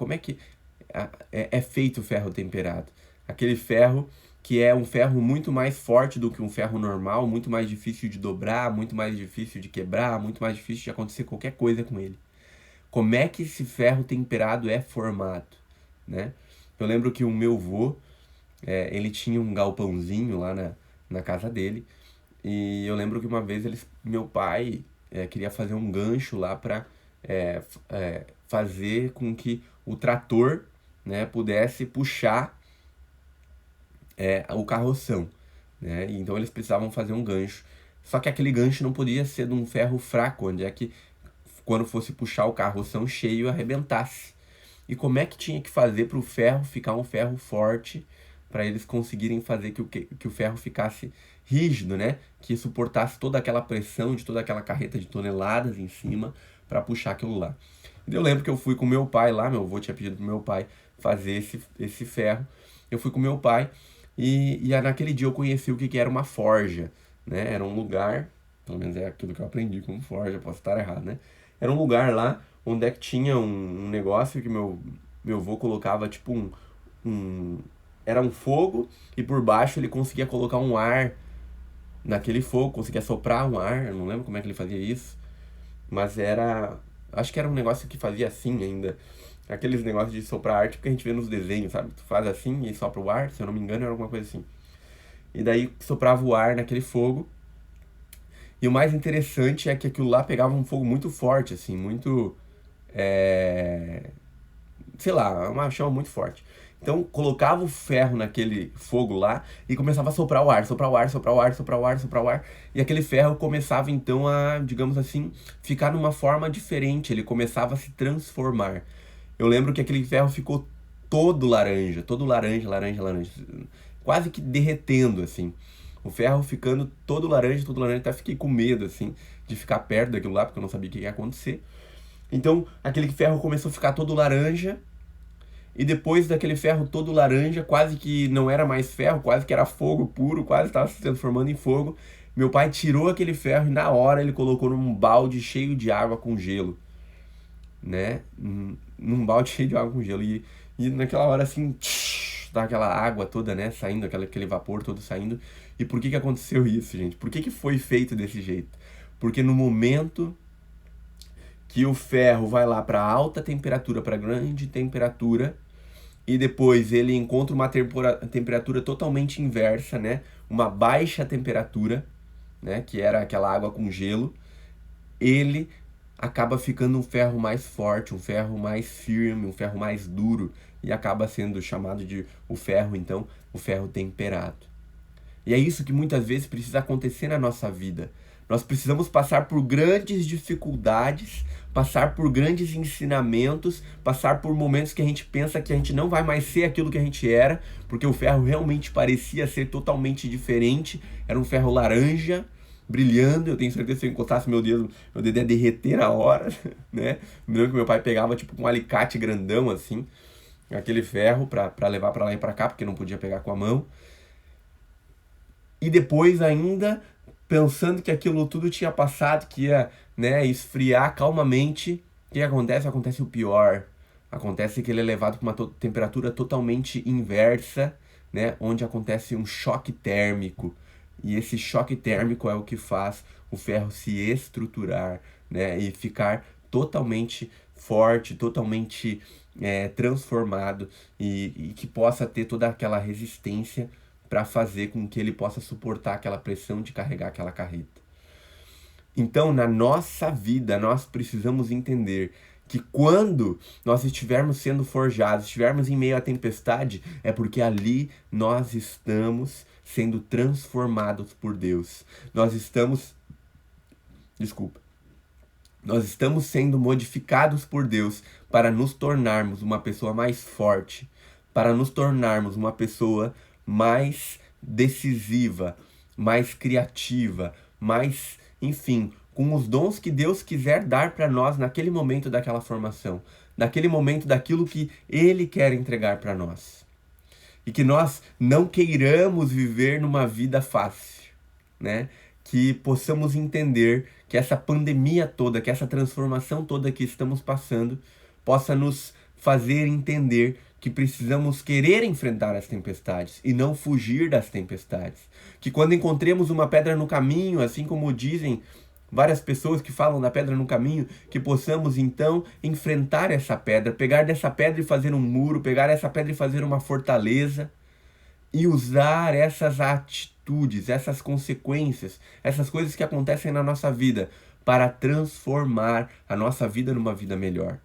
como é que é feito o ferro temperado? Aquele ferro que é um ferro muito mais forte do que um ferro normal, muito mais difícil de dobrar, muito mais difícil de quebrar, muito mais difícil de acontecer qualquer coisa com ele. Como é que esse ferro temperado é formado, né? Eu lembro que o meu avô, ele tinha um galpãozinho lá na casa dele, e eu lembro que uma vez meu pai queria fazer um gancho lá para fazer com que o trator, né, pudesse puxar o carroção, né? Então eles precisavam fazer um gancho. Só que aquele gancho não podia ser de um ferro fraco, onde é que quando fosse puxar o carroção cheio arrebentasse. E como é que tinha que fazer para o ferro ficar um ferro forte, para eles conseguirem fazer que o ferro ficasse rígido, né? Que suportasse toda aquela pressão de toda aquela carreta de toneladas em cima para puxar aquilo lá. E eu lembro que eu fui com meu pai lá, meu avô tinha pedido pro meu pai fazer esse ferro. Eu fui com meu pai e naquele dia eu conheci o que era uma forja, né? Era um lugar, pelo menos é aquilo que eu aprendi como forja, posso estar errado, né? Era um lugar lá onde é que tinha um negócio que meu avô colocava tipo era um fogo e por baixo ele conseguia colocar um ar naquele fogo, conseguia soprar um ar, eu não lembro como é que ele fazia isso, mas acho que era um negócio que fazia assim ainda, aqueles negócios de soprar ar, tipo que a gente vê nos desenhos, sabe? Tu faz assim e sopra o ar, se eu não me engano era alguma coisa assim. E daí soprava o ar naquele fogo. E o mais interessante é que aquilo lá pegava um fogo muito forte, assim, muito sei lá, uma chama muito forte. Então colocava o ferro naquele fogo lá e começava a soprar o ar, soprar o ar, soprar o ar, soprar o ar, soprar o ar. E aquele ferro começava então a, digamos assim, ficar numa forma diferente, ele começava a se transformar. Eu lembro que aquele ferro ficou todo laranja, laranja, laranja, quase que derretendo assim. O ferro ficando todo laranja, até fiquei com medo assim de ficar perto daquilo lá, porque eu não sabia o que ia acontecer. Então, aquele ferro começou a ficar todo laranja, e depois daquele ferro todo laranja, quase que não era mais ferro, quase que era fogo puro, quase estava se transformando em fogo. Meu pai tirou aquele ferro e na hora ele colocou num balde cheio de água com gelo, né? Num balde cheio de água com gelo. E naquela hora assim, tá aquela água toda, né, saindo, aquele vapor todo saindo. E por que aconteceu isso, gente? Por que foi feito desse jeito? Porque no momento que o ferro vai lá para alta temperatura, para grande temperatura, e depois ele encontra uma temperatura totalmente inversa, né? Uma baixa temperatura, né? Que era aquela água com gelo, ele acaba ficando um ferro mais forte, um ferro mais firme, um ferro mais duro, e acaba sendo chamado de o ferro, então, o ferro temperado. E é isso que muitas vezes precisa acontecer na nossa vida. Nós precisamos passar por grandes dificuldades, passar por grandes ensinamentos, passar por momentos que a gente pensa que a gente não vai mais ser aquilo que a gente era, porque o ferro realmente parecia ser totalmente diferente, era um ferro laranja, brilhando, eu tenho certeza que se eu encostasse meu dedo ia derreter na hora, né? Me lembro que meu pai pegava tipo um alicate grandão assim, aquele ferro para levar para lá e para cá, porque não podia pegar com a mão. E depois ainda, pensando que aquilo tudo tinha passado, que ia, né, esfriar calmamente, o que acontece? Acontece o pior. Acontece que ele é levado para uma temperatura totalmente inversa, né, onde acontece um choque térmico. E esse choque térmico é o que faz o ferro se estruturar, né, e ficar totalmente forte, totalmente transformado e que possa ter toda aquela resistência para fazer com que ele possa suportar aquela pressão de carregar aquela carreta. Então, na nossa vida, nós precisamos entender que quando nós estivermos sendo forjados, estivermos em meio à tempestade, é porque ali nós estamos sendo transformados por Deus. Desculpa. Nós estamos sendo modificados por Deus para nos tornarmos uma pessoa mais forte, para nos tornarmos uma pessoa mais decisiva, mais criativa, mais, enfim, com os dons que Deus quiser dar para nós naquele momento daquela formação, naquele momento daquilo que Ele quer entregar para nós. E que nós não queiramos viver numa vida fácil, né? Que possamos entender que essa pandemia toda, que essa transformação toda que estamos passando, possa nos fazer entender que precisamos querer enfrentar as tempestades e não fugir das tempestades. Que quando encontremos uma pedra no caminho, assim como dizem várias pessoas que falam da pedra no caminho, que possamos então enfrentar essa pedra, pegar dessa pedra e fazer um muro, pegar essa pedra e fazer uma fortaleza e usar essas atitudes, essas consequências, essas coisas que acontecem na nossa vida para transformar a nossa vida numa vida melhor.